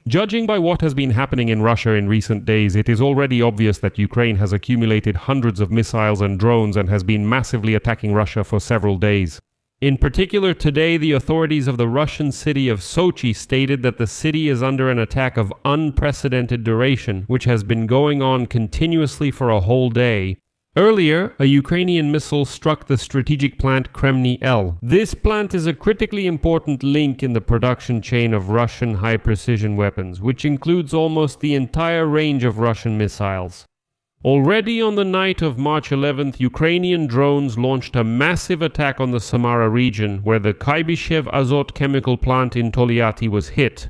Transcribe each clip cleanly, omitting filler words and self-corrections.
Judging by what has been happening in Russia in recent days, it is already obvious that Ukraine has accumulated hundreds of missiles and drones and has been massively attacking Russia for several days. In particular, today the authorities of the Russian city of Sochi stated that the city is under an attack of unprecedented duration, which has been going on continuously for a whole day. Earlier, a Ukrainian missile struck the strategic plant Kremniy-L. This plant is a critically important link in the production chain of Russian high-precision weapons, which includes almost the entire range of Russian missiles. Already on the night of March 11th, Ukrainian drones launched a massive attack on the Samara region, where the Kremniy-L Azot chemical plant in Tolyatti was hit.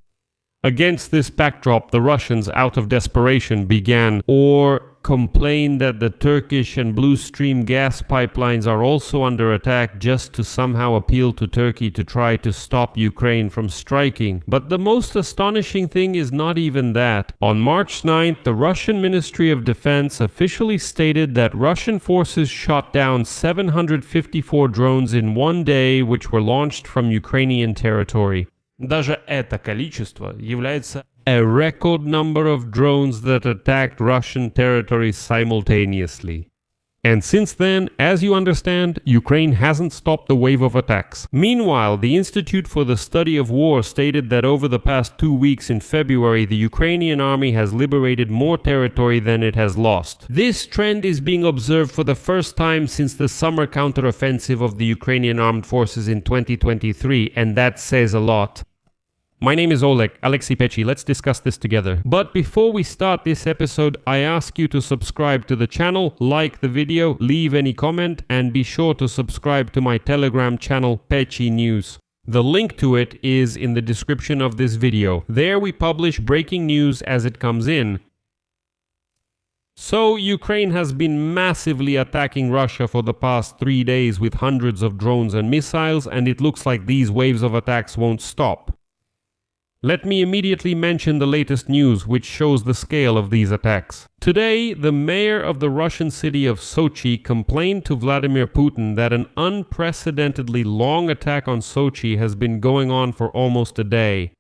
Against this backdrop, the Russians, out of desperation, began or complained that the Turkish and Blue Stream gas pipelines are also under attack, just to somehow appeal to Turkey to try to stop Ukraine from striking. But the most astonishing thing is not even that. On March 9th, the Russian Ministry of Defense officially stated that Russian forces shot down 754 drones in one day, which were launched from Ukrainian territory. Даже это количество является a record number of drones that attacked Russian territory simultaneously. And since then, as you understand, Ukraine hasn't stopped the wave of attacks. Meanwhile, the Institute for the Study of War stated that over the past 2 weeks in February, the Ukrainian army has liberated more territory than it has lost. This trend is being observed for the first time since the summer counteroffensive of the Ukrainian armed forces in 2023, and that says a lot. My name is Alexei Pechi. Let's discuss this together. But before we start this episode, I ask you to subscribe to the channel, like the video, leave any comment, and be sure to subscribe to my Telegram channel, Pechi News. The link to it is in the description of this video. There we publish breaking news as it comes in. So, Ukraine has been massively attacking Russia for the past 3 days with hundreds of drones and missiles, and it looks like these waves of attacks won't stop. Let me immediately mention the latest news, which shows the scale of these attacks. Today, the mayor of the Russian city of Sochi complained to Vladimir Putin that an unprecedentedly long attack on Sochi has been going on for almost a day.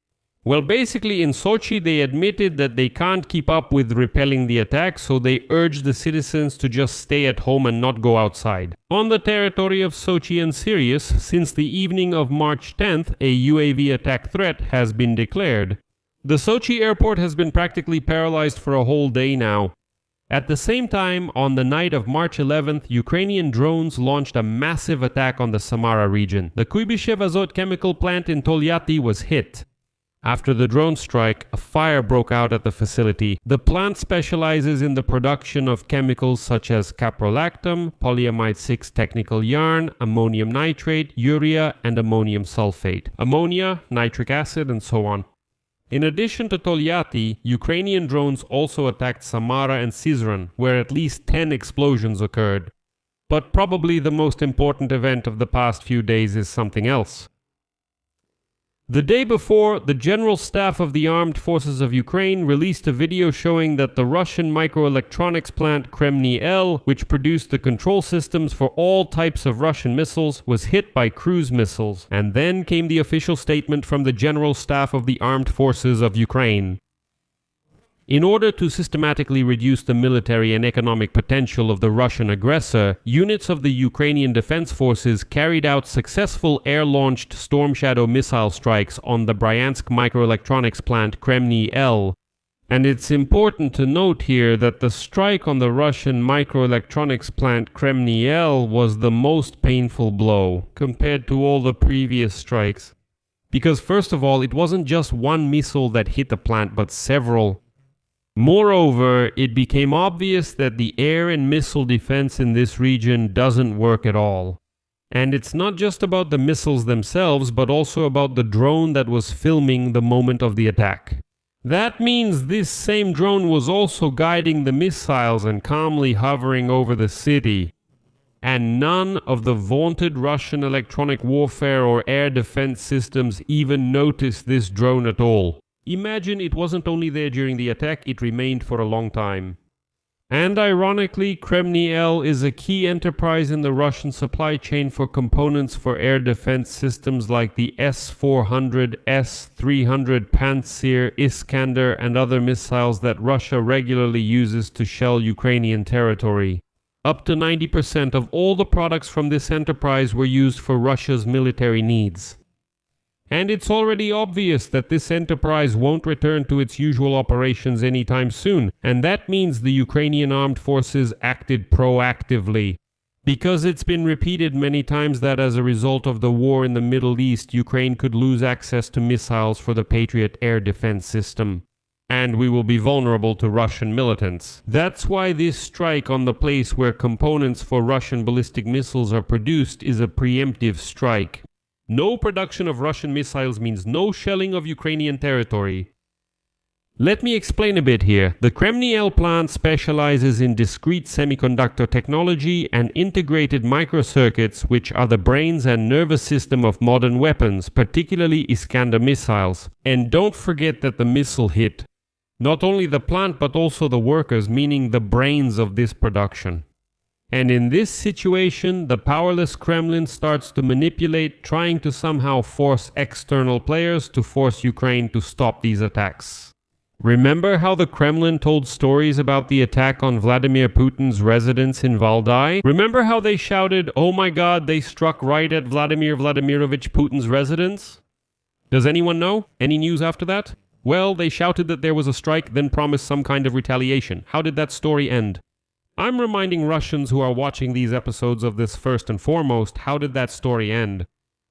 Well, basically in Sochi they admitted that they can't keep up with repelling the attack, so they urged the citizens to just stay at home and not go outside. On the territory of Sochi and Sirius, since the evening of March 10th, a UAV attack threat has been declared. The Sochi airport has been practically paralyzed for a whole day now. At the same time, on the night of March 11th, Ukrainian drones launched a massive attack on the Samara region. The Kremniy-L Azot chemical plant in Tolyatti was hit. After the drone strike, a fire broke out at the facility. The plant specializes in the production of chemicals such as caprolactam, polyamide 6 technical yarn, ammonium nitrate, urea, and ammonium sulfate, ammonia, nitric acid, and so on. In addition to Tolyatti, Ukrainian drones also attacked Samara and Syzran, where at least 10 explosions occurred. But probably the most important event of the past few days is something else. The day before, the General Staff of the Armed Forces of Ukraine released a video showing that the Russian microelectronics plant Kremniy-L, which produced the control systems for all types of Russian missiles, was hit by cruise missiles. And then came the official statement from the General Staff of the Armed Forces of Ukraine. In order to systematically reduce the military and economic potential of the Russian aggressor, units of the Ukrainian Defense Forces carried out successful air-launched Storm Shadow missile strikes on the Bryansk microelectronics plant Kremniy-L. And it's important to note here that the strike on the Russian microelectronics plant Kremniy-L was the most painful blow compared to all the previous strikes. Because first of all, it wasn't just one missile that hit the plant, but several. Moreover, it became obvious that the air and missile defense in this region doesn't work at all. And it's not just about the missiles themselves, but also about the drone that was filming the moment of the attack. That means this same drone was also guiding the missiles and calmly hovering over the city. And none of the vaunted Russian electronic warfare or air defense systems even noticed this drone at all. Imagine it wasn't only there during the attack, it remained for a long time. And ironically, Kremniy-L is a key enterprise in the Russian supply chain for components for air defense systems like the S-400, S-300 Pantsir, Iskander, and other missiles that Russia regularly uses to shell Ukrainian territory. Up to 90% of all the products from this enterprise were used for Russia's military needs. And it's already obvious that this enterprise won't return to its usual operations anytime soon, and that means the Ukrainian armed forces acted proactively. Because it's been repeated many times that as a result of the war in the Middle East, Ukraine could lose access to missiles for the Patriot air defense system. And we will be vulnerable to Russian militants. That's why this strike on the place where components for Russian ballistic missiles are produced is a preemptive strike. No production of Russian missiles means no shelling of Ukrainian territory. Let me explain a bit here. The Kremniy-L plant specializes in discrete semiconductor technology and integrated microcircuits, which are the brains and nervous system of modern weapons, particularly Iskander missiles. And don't forget that the missile hit not only the plant but also the workers, meaning the brains of this production. And in this situation, the powerless Kremlin starts to manipulate, trying to somehow force external players to force Ukraine to stop these attacks. Remember how the Kremlin told stories about the attack on Vladimir Putin's residence in Valdai? Remember how they shouted, "Oh my God, they struck right at Vladimir Vladimirovich Putin's residence"? Does anyone know? Any news after that? Well, they shouted that there was a strike, then promised some kind of retaliation. How did that story end? I'm reminding Russians who are watching these episodes of this first and foremost, how did that story end?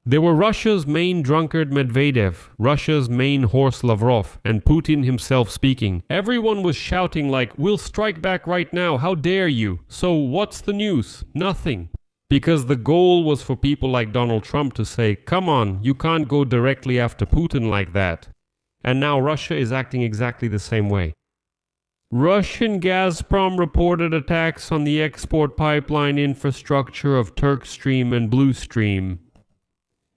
There were Russia's main drunkard Medvedev, Russia's main horse Lavrov, and Putin himself speaking. Everyone was shouting like, "We'll strike back right now, how dare you?" So what's the news? Nothing. Because the goal was for people like Donald Trump to say, "Come on, you can't go directly after Putin like that." And now Russia is acting exactly the same way. Russian Gazprom reported attacks on the export pipeline infrastructure of Turkstream and Bluestream.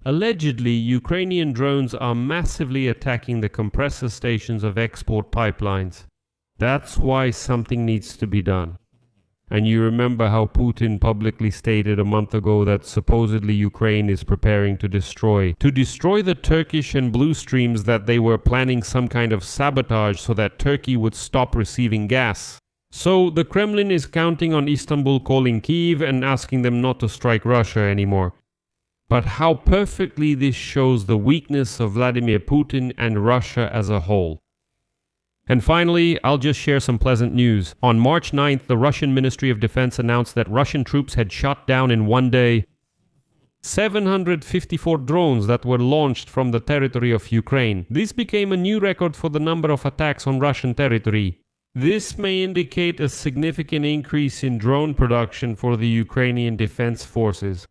Allegedly, Ukrainian drones are massively attacking the compressor stations of export pipelines. That's why something needs to be done. And you remember how Putin publicly stated a month ago that supposedly Ukraine is preparing to destroy the Turkish and Blue Streams, that they were planning some kind of sabotage so that Turkey would stop receiving gas. So the Kremlin is counting on Istanbul calling Kyiv and asking them not to strike Russia anymore. But how perfectly this shows the weakness of Vladimir Putin and Russia as a whole. And finally, I'll just share some pleasant news. On March 9th, the Russian Ministry of Defense announced that Russian troops had shot down in one day 754 drones that were launched from the territory of Ukraine. This became a new record for the number of attacks on Russian territory. This may indicate a significant increase in drone production for the Ukrainian defense forces.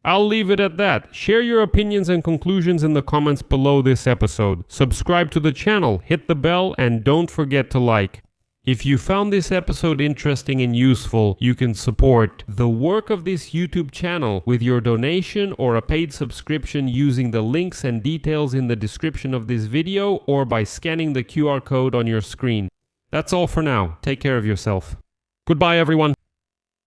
I'll leave it at that. Share your opinions and conclusions in the comments below this episode. Subscribe to the channel, hit the bell, and don't forget to like. If you found this episode interesting and useful, you can support the work of this YouTube channel with your donation or a paid subscription using the links and details in the description of this video or by scanning the QR code on your screen. That's all for now. Take care of yourself. Goodbye, everyone.